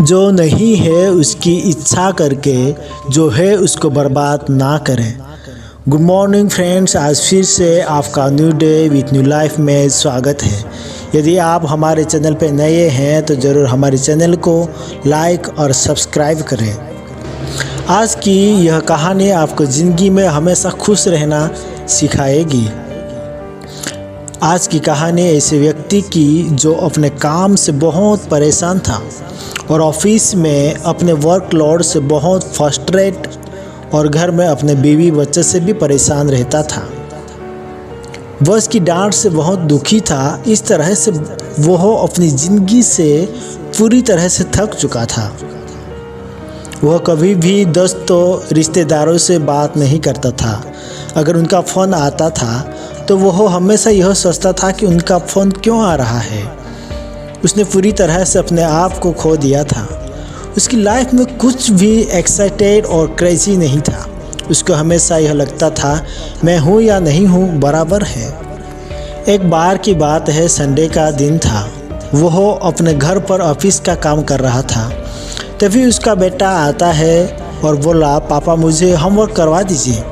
जो नहीं है उसकी इच्छा करके जो है उसको बर्बाद ना करें। गुड मॉर्निंग फ्रेंड्स, आज फिर से आपका new day with new life में स्वागत है। यदि आप हमारे चैनल पर नए हैं तो ज़रूर हमारे चैनल को लाइक और सब्सक्राइब करें। आज की यह कहानी आपको ज़िंदगी में हमेशा खुश रहना सिखाएगी। आज की कहानी ऐसे व्यक्ति की जो अपने काम से बहुत परेशान था और ऑफिस में अपने वर्कलोड से बहुत फ्रस्ट्रेट और घर में अपने बीवी बच्चे से भी परेशान रहता था। वह उसकी डांट से बहुत दुखी था। इस तरह से वह अपनी ज़िंदगी से पूरी तरह से थक चुका था। वह कभी भी दोस्तों रिश्तेदारों से बात नहीं करता था। अगर उनका फ़ोन आता था तो वह हमेशा यह सोचता था कि उनका फ़ोन क्यों आ रहा है। उसने पूरी तरह से अपने आप को खो दिया था। उसकी लाइफ में कुछ भी एक्साइटेड और क्रेजी नहीं था। उसको हमेशा यह लगता था मैं हूँ या नहीं हूँ बराबर है। एक बार की बात है, संडे का दिन था। वह अपने घर पर ऑफिस का काम कर रहा था। तभी उसका बेटा आता है और बोला, पापा मुझे होमवर्क करवा दीजिए।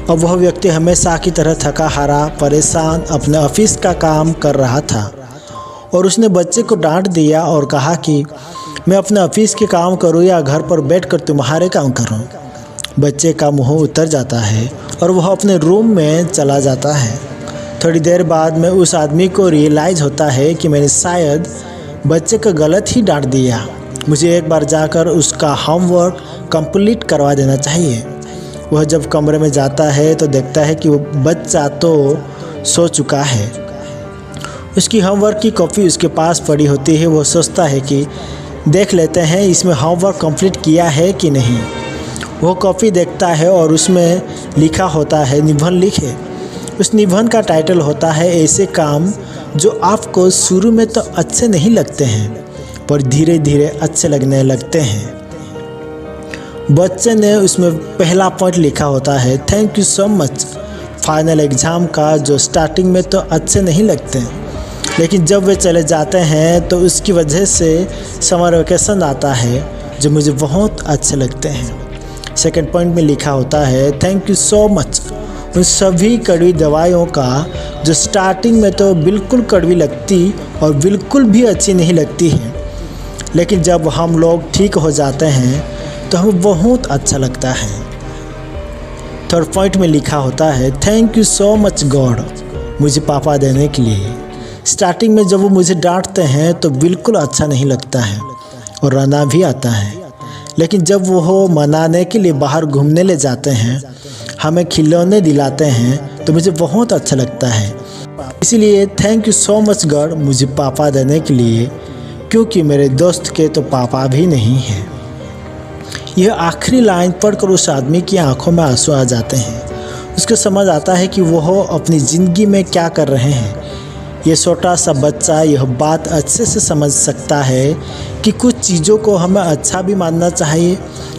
और वह व्यक्ति हमेशा की तरह थका हारा परेशान अपने ऑफिस का काम कर रहा था और उसने बच्चे को डांट दिया और कहा कि मैं अपने ऑफिस के काम करूं या घर पर बैठकर तुम्हारे काम करूं। बच्चे का मुंह उतर जाता है और वह अपने रूम में चला जाता है। थोड़ी देर बाद में उस आदमी को रियलाइज़ होता है कि मैंने शायद बच्चे को गलत ही डांट दिया। मुझे एक बार जाकर उसका होमवर्क कंप्लीट करवा देना चाहिए। वह जब कमरे में जाता है तो देखता है कि वो बच्चा तो सो चुका है। उसकी होमवर्क की कॉपी उसके पास पड़ी होती है। वो सोचता है कि देख लेते हैं इसमें होमवर्क कंप्लीट किया है कि नहीं। वो कॉपी देखता है और उसमें लिखा होता है निबंध लिखे। उस निबंध का टाइटल होता है ऐसे काम जो आपको शुरू में तो अच्छे नहीं लगते हैं पर धीरे धीरे अच्छे लगने लगते हैं। बच्चे ने उसमें पहला पॉइंट लिखा होता है thank you so much. Final exam का जो स्टार्टिंग में तो अच्छे नहीं लगते लेकिन जब वे चले जाते हैं तो उसकी वजह से समर वेकेशन आता है जो मुझे बहुत अच्छे लगते हैं। सेकंड पॉइंट में लिखा होता है थैंक यू सो मच उन सभी कड़वी दवाइयों का जो स्टार्टिंग में तो बिल्कुल कड़वी लगती और बिल्कुल भी अच्छी नहीं लगती है लेकिन जब हम लोग ठीक हो जाते हैं तो हमें बहुत अच्छा लगता है। थर्ड पॉइंट में लिखा होता है thank you so much God मुझे पापा देने के लिए। स्टार्टिंग में जब वो मुझे डांटते हैं तो बिल्कुल अच्छा नहीं लगता है और रोना भी आता है लेकिन जब वो मनाने के लिए बाहर घूमने ले जाते हैं हमें खिलौने दिलाते हैं तो मुझे बहुत अच्छा लगता है। इसीलिए thank you so much God मुझे पापा देने के लिए, क्योंकि मेरे दोस्त के तो पापा भी नहीं हैं। यह आखिरी लाइन पढ़कर उस आदमी की आंखों में आंसू आ जाते हैं। उसको समझ आता है कि वह अपनी ज़िंदगी में क्या कर रहे हैं। यह छोटा सा बच्चा यह बात अच्छे से समझ सकता है कि कुछ चीज़ों को हमें अच्छा भी मानना चाहिए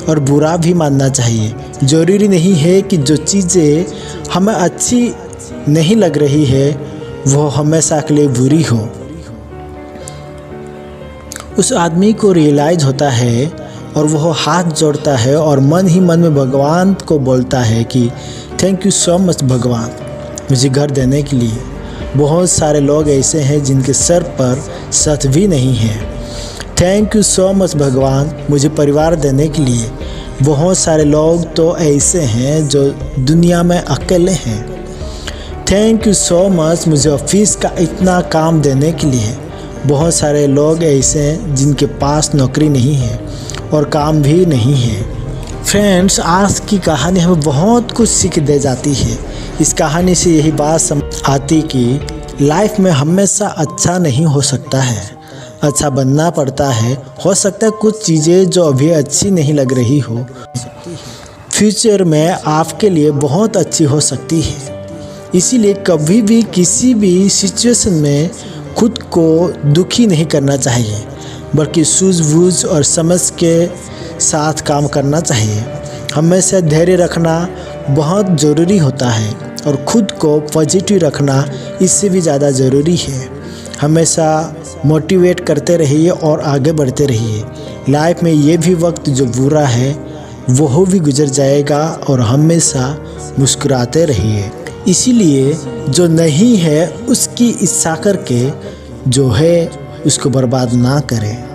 और बुरा भी मानना चाहिए। ज़रूरी नहीं है कि जो चीज़ें हमें अच्छी नहीं लग रही है वो हमेशा के लिए बुरी हो। उस आदमी को रियलाइज़ होता है और वह हाथ जोड़ता है और मन ही मन में भगवान को बोलता है कि थैंक यू सो मच भगवान मुझे घर देने के लिए। बहुत सारे लोग ऐसे हैं जिनके सर पर छत भी नहीं है। थैंक यू सो मच भगवान मुझे परिवार देने के लिए। बहुत सारे लोग तो ऐसे हैं जो दुनिया में अकेले हैं। थैंक यू सो मच मुझे ऑफिस का इतना काम देने के लिए। बहुत सारे लोग ऐसे हैं जिनके पास नौकरी नहीं है और काम भी नहीं है। फ्रेंड्स, आज की कहानी हमें बहुत कुछ सीख दे जाती है। इस कहानी से यही बात समझ आती कि लाइफ में हमेशा अच्छा नहीं हो सकता है, अच्छा बनना पड़ता है। हो सकता है कुछ चीज़ें जो अभी अच्छी नहीं लग रही हो फ्यूचर में आपके लिए बहुत अच्छी हो सकती है। इसीलिए कभी भी किसी भी सिचुएशन में खुद को दुखी नहीं करना चाहिए बल्कि सूझबूझ और समझ के साथ काम करना चाहिए। हमेशा धैर्य रखना बहुत ज़रूरी होता है और ख़ुद को पॉजिटिव रखना इससे भी ज़्यादा ज़रूरी है। हमेशा मोटिवेट करते रहिए और आगे बढ़ते रहिए। लाइफ में ये भी वक्त जो बुरा है वो भी गुजर जाएगा और हमेशा मुस्कुराते रहिए। इसीलिए जो नहीं है उसकी इच्छा करके जो है उसको बर्बाद ना करें।